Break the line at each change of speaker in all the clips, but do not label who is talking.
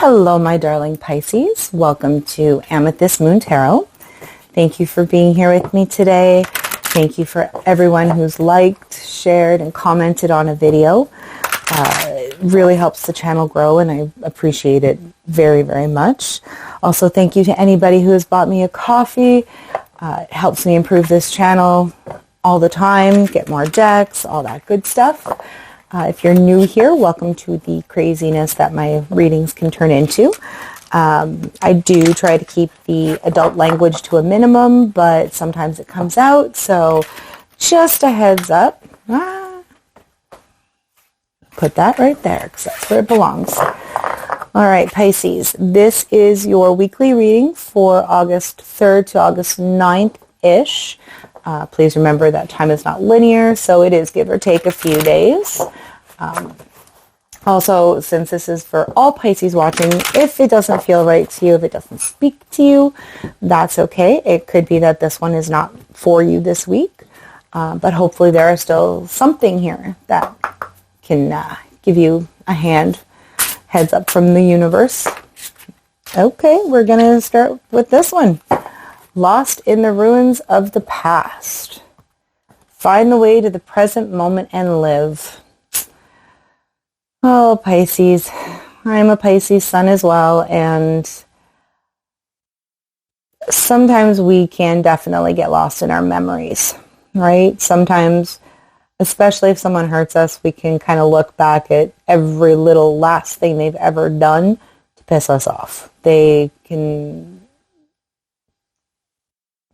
Hello, my darling Pisces. Welcome to Amethyst Moon Tarot. Thank you for being here with me today. Thank you for everyone who's liked, shared, and commented on a video. It really helps the channel grow, and I appreciate it very, very much. Also, thank you to anybody who has bought me a coffee. It helps me improve this channel all the time, get more decks, all that good stuff. If you're new here, welcome to the craziness that my readings can turn into. I do try to keep the adult language to a minimum, but sometimes it comes out, so just a heads up. Put that right there, because that's where it belongs. All right, Pisces, this is your weekly reading for August 3rd to August 9th-ish. Please remember that time is not linear, so it is give or take a few days. Also, since this is for all Pisces watching, if it doesn't feel right to you, if it doesn't speak to you, that's okay. It could be that this one is not for you this week, but hopefully there is still something here that can give you a heads up from the universe. Okay, we're going to start with this one. Lost in the ruins of the past. Find the way to the present moment and live. Oh, Pisces. I'm a Pisces sun as well, and sometimes we can definitely get lost in our memories, right? Sometimes, especially if someone hurts us, we can kind of look back at every little last thing they've ever done to piss us off.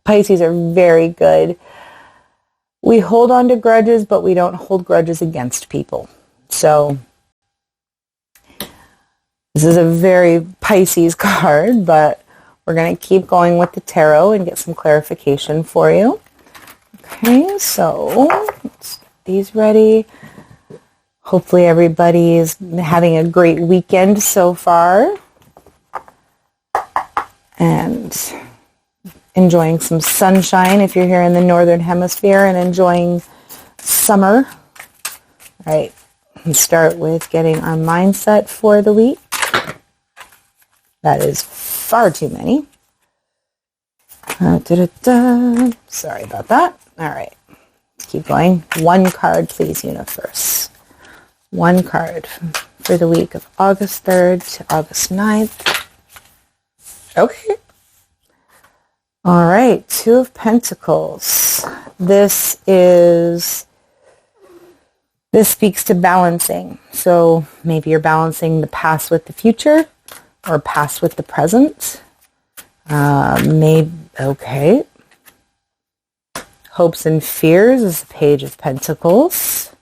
Pisces are very good. We hold on to grudges, but we don't hold grudges against people. So this is a very Pisces card, but we're going to keep going with the tarot and get some clarification for you. Okay, so let's get these ready. Hopefully everybody is having a great weekend so far and enjoying some sunshine if you're here in the northern hemisphere and enjoying summer. All right, let's start with getting our mindset for the week. That is far too many. Sorry about that. All right, let's keep going. One card, please, universe. One card for the week of August 3rd to August 9th. Okay. All right, Two of Pentacles. This speaks to balancing. So maybe you're balancing the past with the future or past with the present. Okay. Hopes and fears is the Page of Pentacles.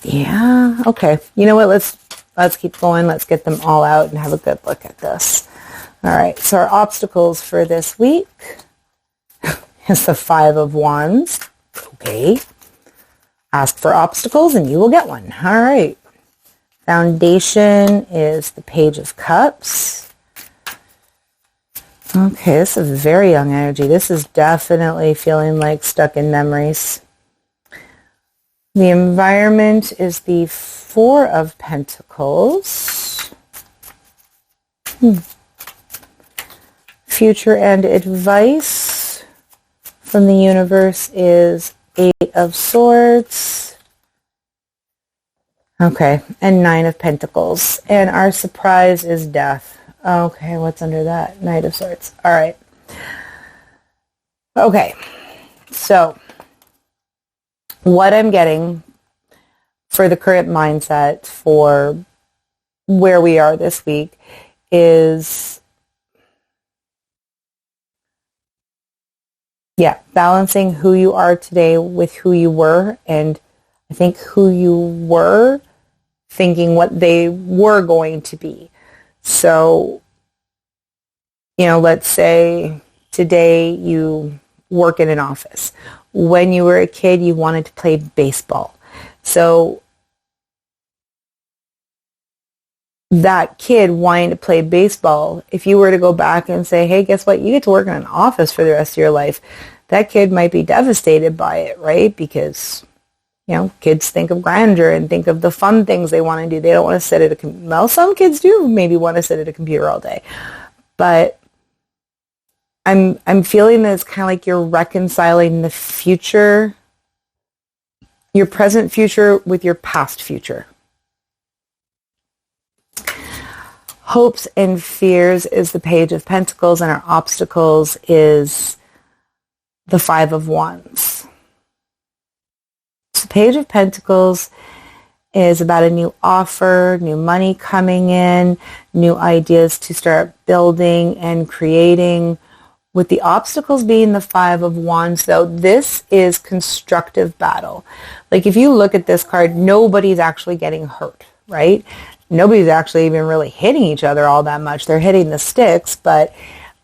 Yeah, okay. You know what? Let's keep going. Let's get them all out and have a good look at this. All right, so our obstacles for this week is the Five of Wands. Okay. Ask for obstacles and you will get one. All right. Foundation is the Page of Cups. Okay, this is very young energy. This is definitely feeling like stuck in memories. The environment is the Four of Pentacles. Future and advice from the universe is Eight of Swords. Okay, and Nine of Pentacles. And our surprise is death. Okay, what's under that? Knight of Swords. All right. Okay, so what I'm getting for the current mindset for where we are this week is, balancing who you are today with who you were, and I think who you were thinking what they were going to be. So, let's say today you work in an office. When you were a kid, you wanted to play baseball. So that kid wanting to play baseball, if you were to go back and say, hey, guess what? You get to work in an office for the rest of your life, that kid might be devastated by it, right? Because Kids think of grandeur and think of the fun things they want to do. They don't want to sit at well, some kids do maybe want to sit at a computer all day. But I'm feeling that it's kind of like you're reconciling the future, your present future with your past future. Hopes and fears is the Page of Pentacles, and our obstacles is the Five of Wands. So the Page of Pentacles is about a new offer, new money coming in, new ideas to start building and creating. With the obstacles being the Five of Wands, though, this is constructive battle. Like, if you look at this card, nobody's actually getting hurt, right? Nobody's actually even really hitting each other all that much. They're hitting the sticks, but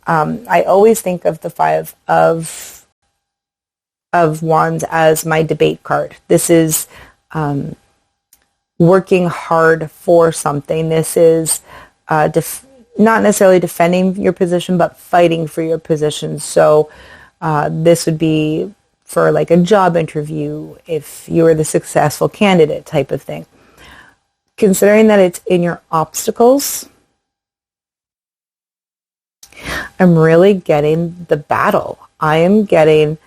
I always think of the Five of Wands as my debate card. This is working hard for something. This is not necessarily defending your position, but fighting for your position. So this would be for like a job interview if you were the successful candidate type of thing. Considering that it's in your obstacles, I'm really getting the battle. I am getting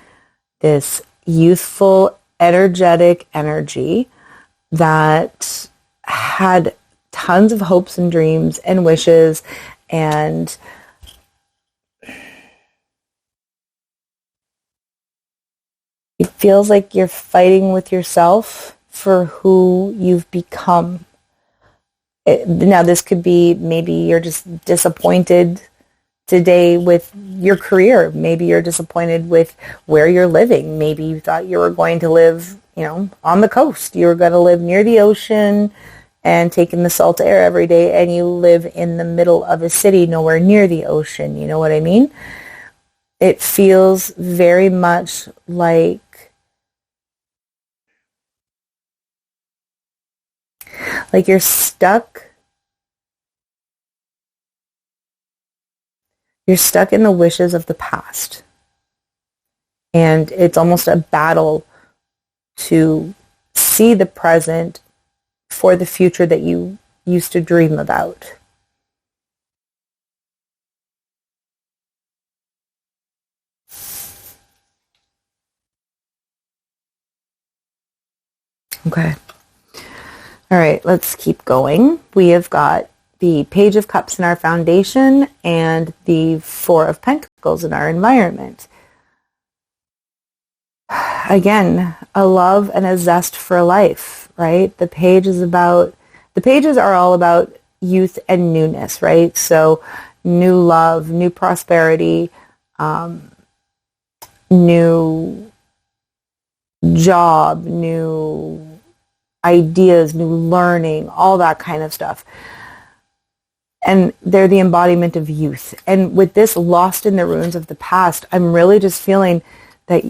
this youthful, energetic energy that had tons of hopes and dreams and wishes, and it feels like you're fighting with yourself for who you've become. Now, this could be maybe you're just disappointed today with your career. Maybe you're disappointed with where you're living. Maybe you thought you were going to live, on the coast. You were going to live near the ocean and taking the salt air every day, and you live in the middle of a city nowhere near the ocean. You know what I mean? It feels very much like you're stuck. You're stuck in the wishes of the past. And it's almost a battle to see the present for the future that you used to dream about. Okay. All right, let's keep going. We have got the Page of Cups in our foundation and the Four of Pentacles in our environment. Again, a love and a zest for life, right? The pages are all about youth and newness, right? So new love, new prosperity, new job, new ideas, new learning, all that kind of stuff. And they're the embodiment of youth. And with this lost in the ruins of the past, I'm really just feeling that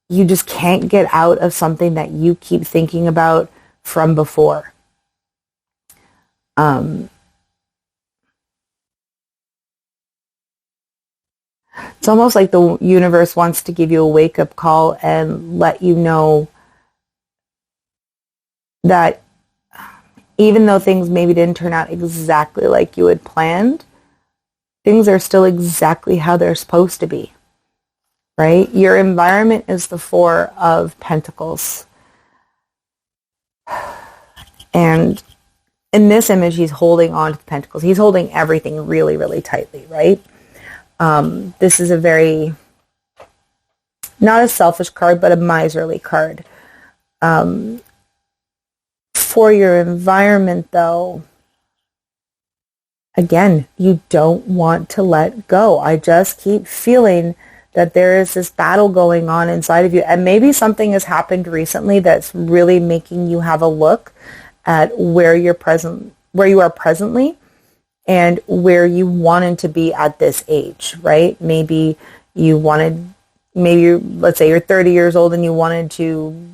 you just can't get out of something that you keep thinking about from before. It's almost like the universe wants to give you a wake-up call and let you know that even though things maybe didn't turn out exactly like you had planned, things are still exactly how they're supposed to be, right? Your environment is the Four of Pentacles. And in this image, he's holding on to the pentacles. He's holding everything really, really tightly, right? This is a very, not a selfish card, but a miserly card. For your environment, though, again, you don't want to let go. I just keep feeling that there is this battle going on inside of you. And maybe something has happened recently that's really making you have a look at where you are presently and where you wanted to be at this age, right? Maybe let's say you're 30 years old and you wanted to,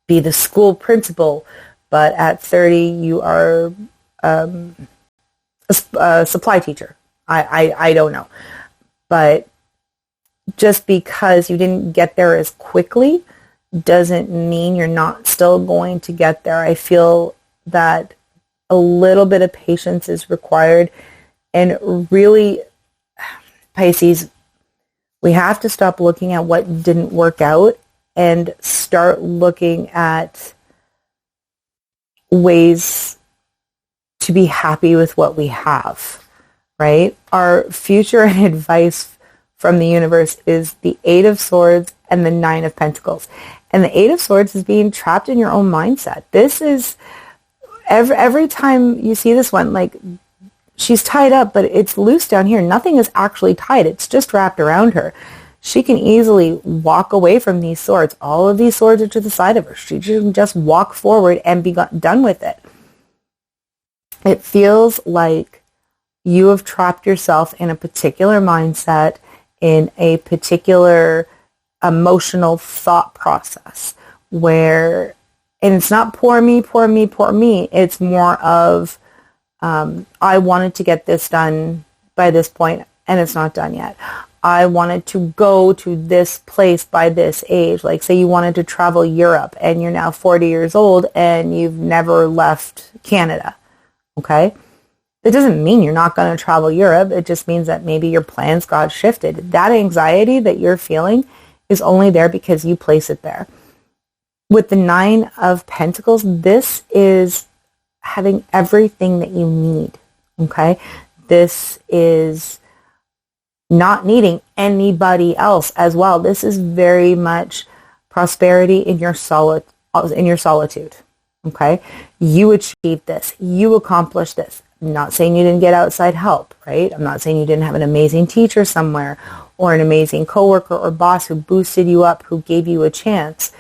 be the school principal, but at 30 you are a supply teacher. I don't know. But just because you didn't get there as quickly doesn't mean you're not still going to get there. I feel that a little bit of patience is required. And really, Pisces, we have to stop looking at what didn't work out and start looking at ways to be happy with what we have, right? Our future and advice from the universe is the Eight of Swords and the Nine of Pentacles. And the Eight of Swords is being trapped in your own mindset. This is, every time you see this one, like, she's tied up, but it's loose down here. Nothing is actually tied. It's just wrapped around her. She can easily walk away from these swords. All of these swords are to the side of her. She can just walk forward and be done with it. It feels like you have trapped yourself in a particular mindset, in a particular emotional thought process where, and it's not poor me, poor me, poor me. It's more of, I wanted to get this done by this point and it's not done yet. I wanted to go to this place by this age. Like, say you wanted to travel Europe and you're now 40 years old and you've never left Canada. Okay? It doesn't mean you're not going to travel Europe. It just means that maybe your plans got shifted. That anxiety that you're feeling is only there because you place it there. With the Nine of Pentacles, this is having everything that you need. Okay? This is not needing anybody else as well. This is very much prosperity in your solitude. Okay? You achieved this. You accomplished this. I'm not saying you didn't get outside help, right? I'm not saying you didn't have an amazing teacher somewhere or an amazing coworker or boss who boosted you up, who gave you a chance.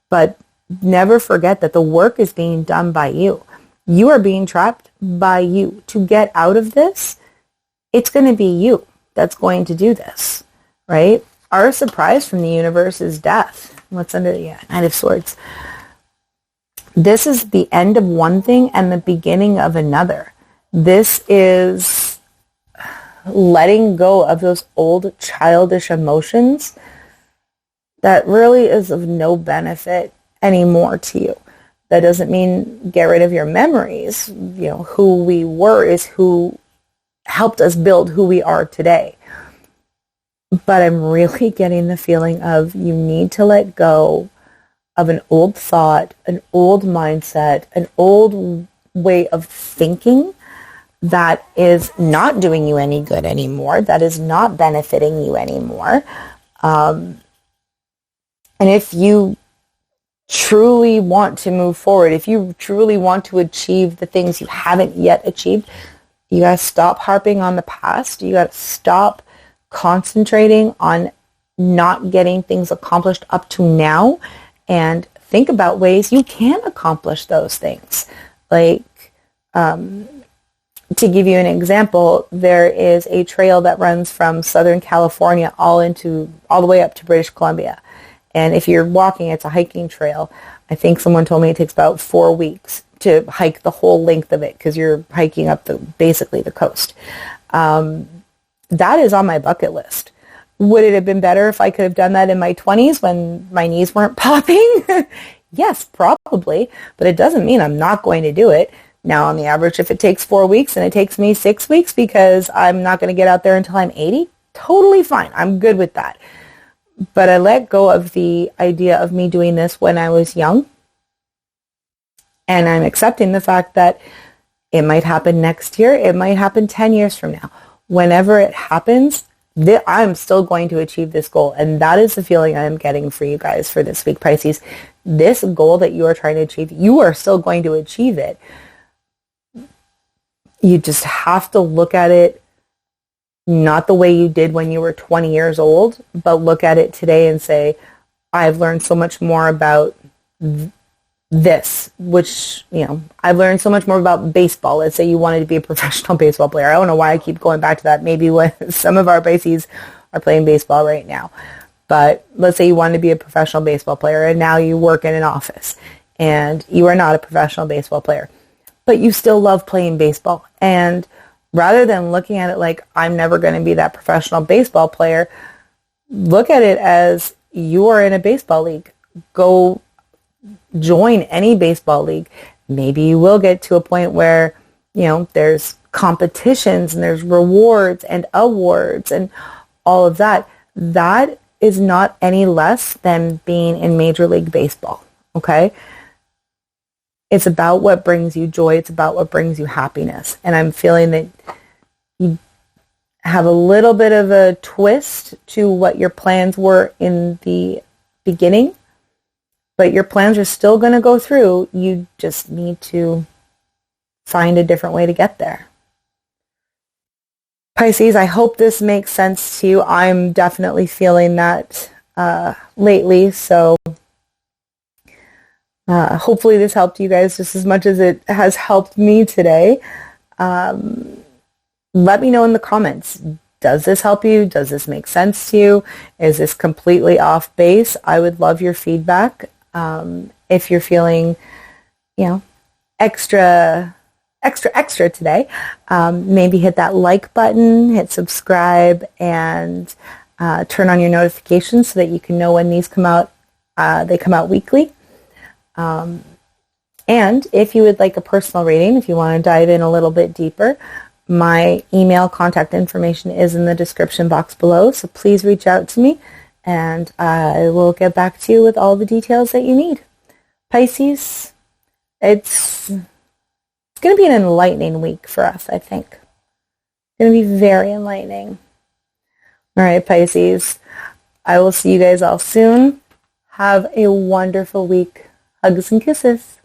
But never forget that the work is being done by you. You are being trapped by you. To get out of this, it's going to be you that's going to do this, right? Our surprise from the universe is death. What's under the Knight of Swords? This is the end of one thing and the beginning of another. This is letting go of those old childish emotions that really is of no benefit anymore to you. That doesn't mean get rid of your memories. You know, who we were is who helped us build who we are today. But I'm really getting the feeling of you need to let go of an old thought, an old mindset, an old way of thinking that is not doing you any good anymore, that is not benefiting you anymore. And if you truly want to move forward, if you truly want to achieve the things you haven't yet achieved, you got to stop harping on the past. You got to stop concentrating on not getting things accomplished up to now and think about ways you can accomplish those things. Like, to give you an example, there is a trail that runs from Southern California all the way up to British Columbia. And if you're walking, it's a hiking trail. I think someone told me it takes about 4 weeks to hike the whole length of it because you're hiking up basically the coast. That is on my bucket list. Would it have been better if I could have done that in my 20s when my knees weren't popping? Yes, probably. But it doesn't mean I'm not going to do it. Now, on the average, if it takes 4 weeks and it takes me 6 weeks because I'm not going to get out there until I'm 80, totally fine. I'm good with that. But I let go of the idea of me doing this when I was young. And I'm accepting the fact that it might happen next year. It might happen 10 years from now. Whenever it happens, I'm still going to achieve this goal. And that is the feeling I'm getting for you guys for this week, Pisces. This goal that you are trying to achieve, you are still going to achieve it. You just have to look at it not the way you did when you were 20 years old, but look at it today and say, I've learned so much more about this, which, you know, I've learned so much more about baseball. Let's say you wanted to be a professional baseball player. I don't know why I keep going back to that. Maybe when some of our Pisces are playing baseball right now. But let's say you wanted to be a professional baseball player and now you work in an office and you are not a professional baseball player, but you still love playing baseball. And rather than looking at it like I'm never going to be that professional baseball player, look at it as you are in a baseball league. go join any baseball league. Maybe you will get to a point where, there's competitions and there's rewards and awards and all of that. That is not any less than being in Major League Baseball, okay? It's about what brings you joy. It's about what brings you happiness. And I'm feeling that you have a little bit of a twist to what your plans were in the beginning, but your plans are still going to go through. You just need to find a different way to get there. Pisces, I hope this makes sense to you. I'm definitely feeling that lately, so hopefully this helped you guys just as much as it has helped me today. Let me know in the comments. Does this help you? Does this make sense to you? Is this completely off base? I would love your feedback. If you're feeling, extra today, maybe hit that like button, hit subscribe, and turn on your notifications so that you can know when these come out. They come out weekly. And if you would like a personal reading, if you want to dive in a little bit deeper, my email contact information is in the description box below, so please reach out to me and I will get back to you with all the details that you need. Pisces, it's going to be an enlightening week for us, I think. It's going to be very enlightening. All right, Pisces, I will see you guys all soon. Have a wonderful week. Hugs and kisses.